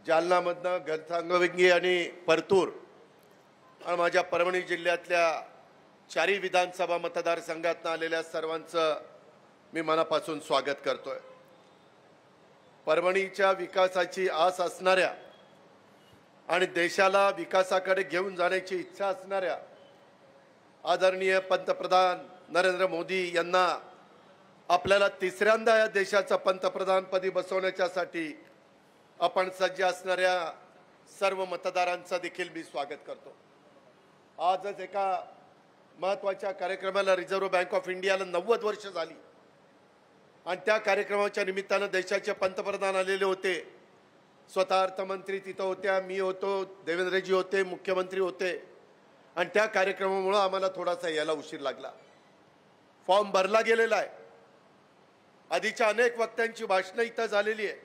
जालनामधनं घनसावंगी आणि परतूर आणि माझ्या परभणी जिल्ह्यातल्या चारी विधानसभा मतदारसंघातून आलेल्या सर्वांचं मी मनापासून स्वागत करतोय। परभणीच्या विकासाची आस असणाऱ्या आणि देशाला विकासाकडे घेऊन जाण्याची इच्छा असणाऱ्या आदरणीय पंतप्रधान नरेंद्र मोदी यांना आपल्याला तिसऱ्यांदा या देशाचं पंतप्रधानपदी बसवण्यासाठी आपण सज्ज असणाऱ्या सर्व मतदारांचा देखील मी स्वागत करतो। आजच एका महत्त्वाच्या कार्यक्रमाला रिझर्व्ह बँक ऑफ इंडियाला 90 वर्ष झाली आणि त्या कार्यक्रमाच्या निमित्तानं देशाचे पंतप्रधान आलेले होते। स्वतः अर्थमंत्री तिथं होत्या, मी होतो, देवेंद्रजी होते, मुख्यमंत्री होते आणि त्या कार्यक्रमामुळे आम्हाला थोडासा यायला उशीर लागला। फॉर्म भरला गेलेला आहे। आधीच्या अनेक वक्त्यांची भाषणं इथं झालेली आहे।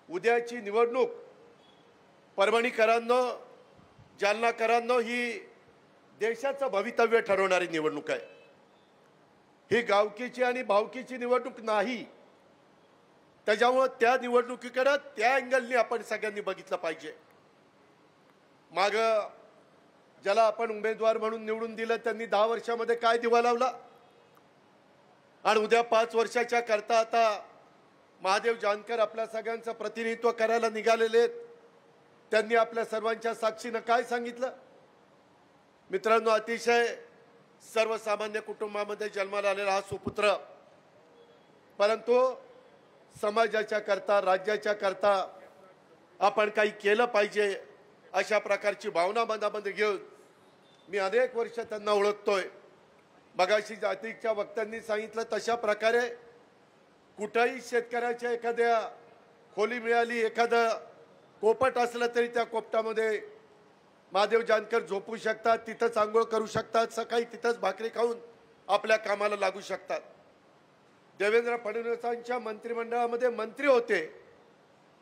उद्याची निवडणूक परभणीकरांनो, जालनाकरांनो ही देशाचं भवितव्य ठरवणारी निवडणूक आहे। ही गावकीची आणि भावकीची निवडणूक नाही। त्याच्यामुळे त्या निवडणुकीकडे त्या अँगलनी आपण सगळ्यांनी बघितलं पाहिजे। माग ज्याला आपण उमेदवार म्हणून निवडून दिलं त्यांनी 10 वर्षामध्ये काय दिवा लावला आणि उद्या 5 वर्षाच्या करता आता महादेव जानकर आपल्या सगळ्यांचं प्रतिनिधित्व करायला निघालेले आहेत। त्यांनी आपल्या सर्वांच्या साक्षीने काय सांगितलं? मित्रांनो, अतिशय सर्वसामान्य कुटुंबामध्ये जन्माला आलेला हा सुपुत्र, परंतु समाजाच्या करता, राज्याच्या करता आपण काही केलं पाहिजे अशा प्रकारची भावना मनामध्ये घेऊन मी अनेक वर्ष त्यांना ओळखतोय। मगाशी जातीच्या वक्त्यांनी सांगितलं तशा प्रकारे कुठेही शेतकऱ्याच्या एखाद्या खोली मिळाली, एखादं कोपट असलं तरी त्या कोपटामध्ये महादेव जानकर झोपू शकतात, तिथंच आंघोळ करू शकतात, सकाळी तिथंच भाकरी खाऊन आपल्या कामाला लागू शकतात। देवेंद्र फडणवीसांच्या मंत्रिमंडळामध्ये मंत्री होते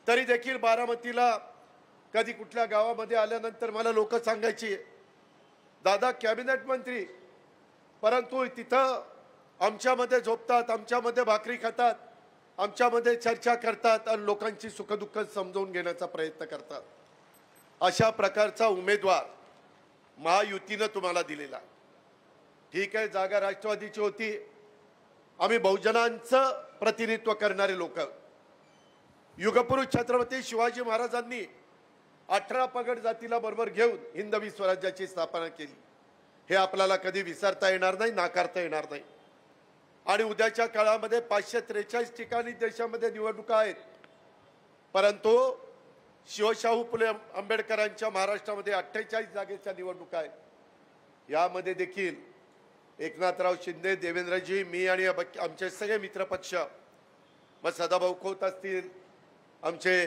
तरी देखील बारामतीला कधी कुठल्या गावामध्ये आल्यानंतर मला लोक सांगायची, दादा कॅबिनेट मंत्री, परंतु तिथं आमच्यामध्ये झोपतात, आमच्यामध्ये भाकरी खातात, आमच्यामध्ये चर्चा करतात आणि लोकांची सुखदुःख समजून घेण्याचा प्रयत्न करतात। अशा प्रकारचा उमेदवार महायुतीनं तुम्हाला दिलेला। ठीक आहे, जागा राष्ट्रवादीची होती, आम्ही बहुजनांचं प्रतिनिधित्व करणारे लोक। युगपुरुष छत्रपती शिवाजी महाराजांनी 18 पगड जातीला बरोबर घेऊन हिंदवी स्वराज्याची स्थापना केली। हे आपल्याला कधी विसरता येणार नाही, नाकारता येणार नाही। आणि उद्याच्या काळामध्ये 543 ठिकाणी देशामध्ये निवडणुका आहेत, परंतु शिवशाहू फुले आंबेडकरांच्या महाराष्ट्रामध्ये 48 जागेच्या निवडणुका आहेत। यामध्ये देखील एकनाथराव शिंदे, देवेंद्रजी, मी आणि आमचे सगळे मित्रपक्ष, मग सदाभाऊ खोत असतील, आमचे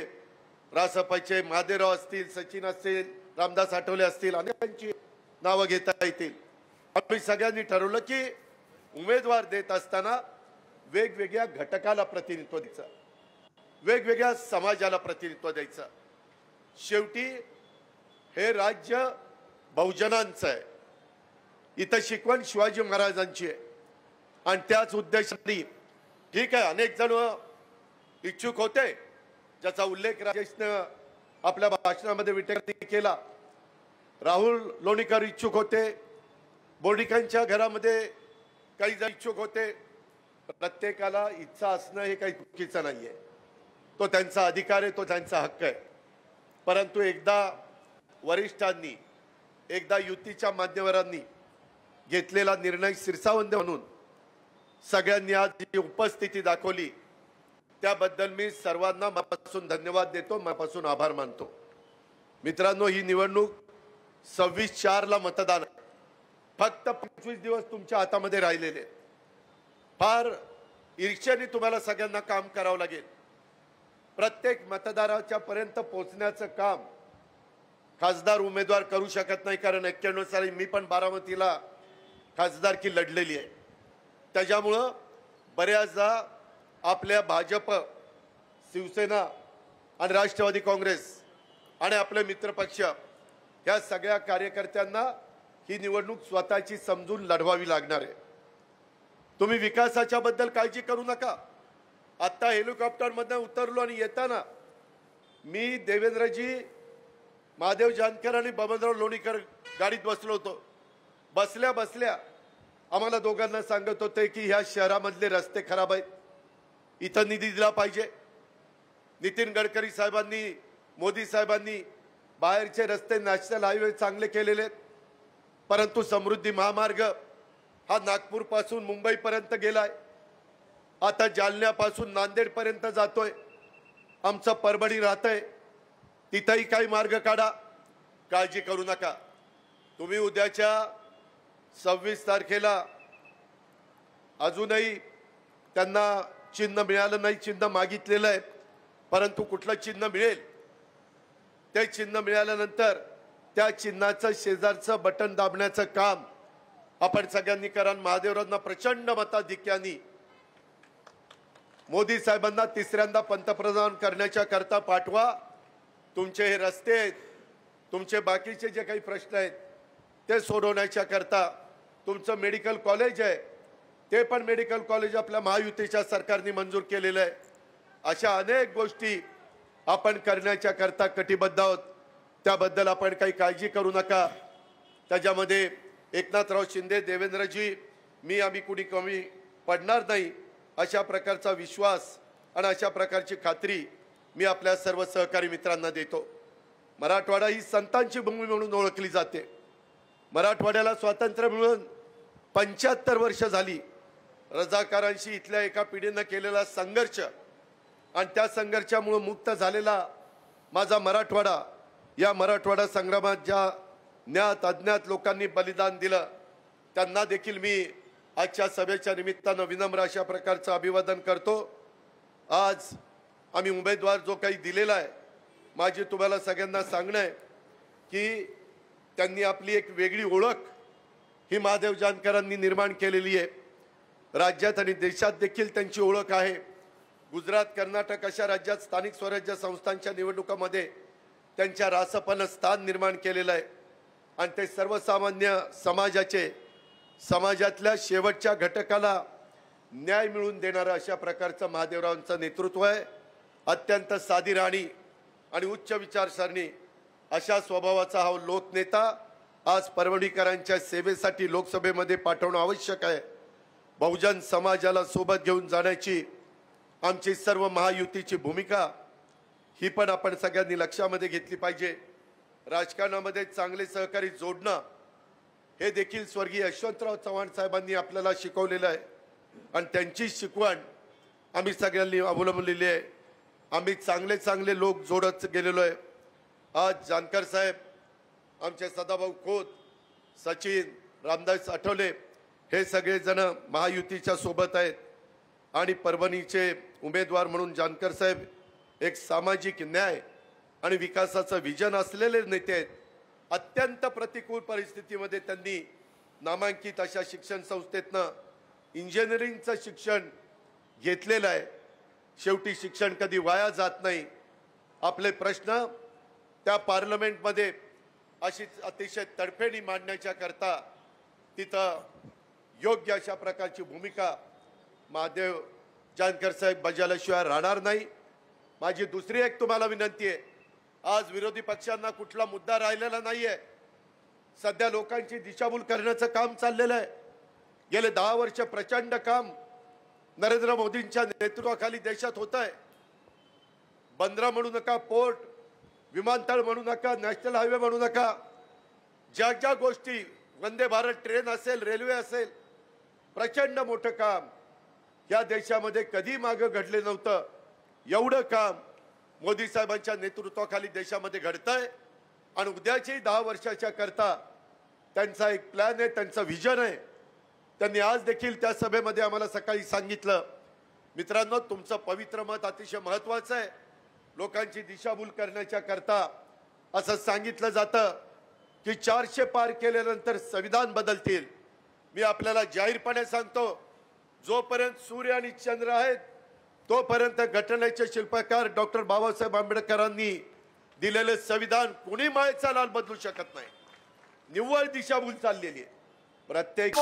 रासपचे महादेवराव असतील, सचिन असतील, रामदास आठवले असतील, अनेकांची नावं घेता येतील। आम्ही सगळ्यांनी ठरवलं की उमेदवार देत असताना वेगवेगळ्या घटकाला प्रतिनिधित्व द्यायचं, वेगवेगळ्या समाजाला प्रतिनिधित्व द्यायचं। शेवटी हे राज्य बहुजनांचं आहे। इथं शिकवण शिवाजी महाराजांची आहे आणि त्याच उद्देशाने ठीक आहे अनेक जण इच्छुक होते, ज्याचा उल्लेख राजेशने आपल्या भाषणामध्ये विटेकरनी केला। राहुल लोणीकर इच्छुक होते, बोर्डीकांच्या घरामध्ये काही जण इच्छुक होते। प्रत्येकाला इच्छा असणं हे काही चुकीचं नाहीये, तो त्यांचा अधिकार आहे, तो त्यांचा हक्क आहे। परंतु एकदा वरिष्ठांनी, एकदा युतीच्या मान्यवरांनी घेतलेला निर्णय शिरसावंत म्हणून सगळ्यांनी आज जी उपस्थिती दाखवली त्याबद्दल मी सर्वांना मनापासून धन्यवाद देतो, मनापासून आभार मानतो। मित्रांनो, ही निवडणूक 26/4 मतदान, फक्त 25 दिवस तुमच्या हातामध्ये राहिलेले। फार ईर्ष्येने तुम्हाला सगळ्यांना काम करावं लागेल। प्रत्येक मतदाराच्या पर्यंत पोहोचण्याचं काम खासदार उमेदवार करू शकत नाही, कारण 91 साली मी पण बारामतीला खासदारकी लढलेली आहे। त्याच्यामुळं बऱ्याचदा आपल्या भाजप, शिवसेना आणि राष्ट्रवादी काँग्रेस आणि आपले मित्रपक्ष या सगळ्या कार्यकर्त्यांना ही निवडणूक स्वतःची समजून लढवावी लागणार आहे। तुम्ही विकासाच्या बद्दल काळजी करू नका। आता हेलिकॉप्टरमधून उतरलो आणि येताना मी देवेंद्रजी महादेव जानकर आणि बबनराव लोणीकर गाडीत बसलो होतो. बसल्या बसल्या आम्हाला दोघांना सांगत होते की ह्या शहरामधले रस्ते खराब आहेत, इथं निधी दिला पाहिजे. नितीन गडकरी साहेबांनी, मोदी साहेबांनी बाहेरचे रस्ते, नॅशनल हायवे चांगले केलेले आहेत, परंतु समृद्धी महामार्ग हा नागपूर पासून मुंबई पर्यंत गेलाय, आता जालन्यापासून नांदेड पर्यंत जातोय. आमचं परभणी राहतंय, तिथंही काही मार्ग काढा. काळजी करू नका. तुम्ही उद्याच्या 26 तारखेला अजूनही त्यांना चिन्ह मिळालं नाही, चिन्ह मागितलेलं आहे, परंतु कुठलं चिन्ह मिळेल ते चिन्ह मिळाल्यानंतर त्या चिन्हाचं शेजारचं बटन दाबण्याचं काम आपण सगळ्यांनी करा. महादेवरावांना प्रचंड मताधिक्याने मोदी साहेबांना तिसऱ्यांदा पंतप्रधान करण्याच्या करता पाठवा. तुमचे हे रस्ते आहेत, तुमचे बाकीचे जे काही प्रश्न आहेत ते सोडवण्याच्या करता तुमचं मेडिकल कॉलेज आहे, ते पण मेडिकल कॉलेज आपल्या महायुतीच्या सरकारने मंजूर केलेलं आहे. अशा अनेक गोष्टी आपण करण्याच्या करता कटिबद्ध आहोत. त्याबद्दल आपण काही काळजी करू नका. त्याच्यामध्ये एकनाथराव शिंदे, देवेंद्रजी, आम्ही कुणी कमी पडणार नाही अशा प्रकारचा विश्वास आणि अशा प्रकारची खात्री मी आपल्या सर्व सहकारी मित्रांना देतो. मराठवाडा ही संतांची भूमी म्हणून ओळखली जाते. मराठवाड्याला स्वातंत्र्य मिळून 75 वर्ष झाली. रजाकारांशी इथल्या एका पिढीनं केलेला संघर्ष आणि त्या संघर्षामुळे मुक्त झालेला माझा मराठवाडा, या मराठवाडा संग्रामात ज्या ज्ञात अज्ञात लोकांनी बलिदान दिलं त्यांना देखील मी आजच्या सभेच्या निमित्तानं विनम्र अशा प्रकारचं अभिवादन करतो. आज आम्ही उमेदवार जो काही दिलेला आहे, माझी तुम्हाला सगळ्यांना सांगणं आहे की त्यांनी आपली एक वेगळी ओळख ही महादेव जानकरांनी निर्माण केलेली आहे. राज्यात आणि देशात देखील त्यांची ओळख आहे. गुजरात, कर्नाटक अशा राज्यात स्थानिक स्वराज्य संस्थांच्या निवडणुकांमध्ये त्यांच्या रासपानं स्थान निर्माण केलेलं आहे आणि ते सर्वसामान्य समाजातल्या शेवटच्या घटकाला न्याय मिळवून देणारं अशा प्रकारचं महादेवरावांचं नेतृत्व आहे. अत्यंत साधी राणी आणि उच्च विचारसरणी अशा स्वभावाचा हा लोकनेता आज परभणीकरांच्या सेवेसाठी लोकसभेमध्ये पाठवणं आवश्यक आहे. बहुजन समाजाला सोबत घेऊन जाण्याची आमची सर्व महायुतीची भूमिका ही पण आपण सगळ्यांनी लक्षामध्ये घेतली पाहिजे. राजकारणामध्ये चांगले सहकारी जोडणं हे देखील स्वर्गीय यशवंतराव चव्हाण साहेबांनी आपल्याला शिकवलेलं आहे आणि त्यांची शिकवण आम्ही सगळ्यांनी अवलंबलेली आहे. आम्ही चांगले चांगले लोक जोडत गेलेलो आहे. आज जानकर साहेब, आमचे सदाभाऊ खोत, सचिन, रामदास आठवले हे सगळेजण महायुतीच्या सोबत आहेत आणि परभणीचे उमेदवार म्हणून जानकर साहेब एक सामाजिक न्याय आणि विकासाचं विजन असलेले नेते आहेत. अत्यंत प्रतिकूल परिस्थितीमध्ये त्यांनी नामांकित अशा शिक्षण संस्थेतनं इंजिनिअरिंगचं शिक्षण घेतलेलं आहे. शेवटी शिक्षण कधी वाया जात नाही. आपले प्रश्न त्या पार्लमेंटमध्ये अशीच अतिशय तडफेने मांडण्याच्या करता तिथं योग्य अशा प्रकारची भूमिका महादेव जानकर साहेब बजावल्याशिवाय राहणार नाही. माझी दुसरी एक तुम्हाला विनंती आहे, आज विरोधी पक्षांना कुठला मुद्दा राहिलेला नाहीये. सध्या लोकांची दिशाभूल करण्याचं काम चाललेलं आहे. गेले 10 वर्ष प्रचंड काम नरेंद्र मोदींच्या नेतृत्वाखाली देशात होत आहे. बंदरं म्हणू नका, पोर्ट, विमानतळ म्हणू नका, नॅशनल हायवे म्हणू नका, ज्या ज्या गोष्टी, वंदे भारत ट्रेन असेल, रेल्वे असेल, प्रचंड मोठं काम या देशामध्ये कधी मागं घडले नव्हतं. एवढं काम मोदी साहेबांच्या नेतृत्वाखाली देशामध्ये घडतंय आणि उद्याची 10 वर्षाच्या करता त्यांचा एक प्लॅन आहे, त्यांचं विजन आहे. त्यांनी आज देखील त्या सभेमध्ये आम्हाला सकाळी सांगितलं, मित्रांनो तुमचं पवित्र मत अतिशय महत्त्वाचं आहे. लोकांची दिशाभूल करण्याच्या करता असं सांगितलं जातं की 400 पार केल्यानंतर संविधान बदलतील. मी आपल्याला जाहीरपणे सांगतो, जोपर्यंत सूर्य आणि चंद्र आहेत तोपर्यंत घटनेचे शिल्पकार डॉक्टर बाबासाहेब आंबेडकरांनी दिलेले संविधान कोणी मायेचा लाल बदलू शकत नाही. निव्वळ दिशाभूल चाललेली आहे. प्रत्येक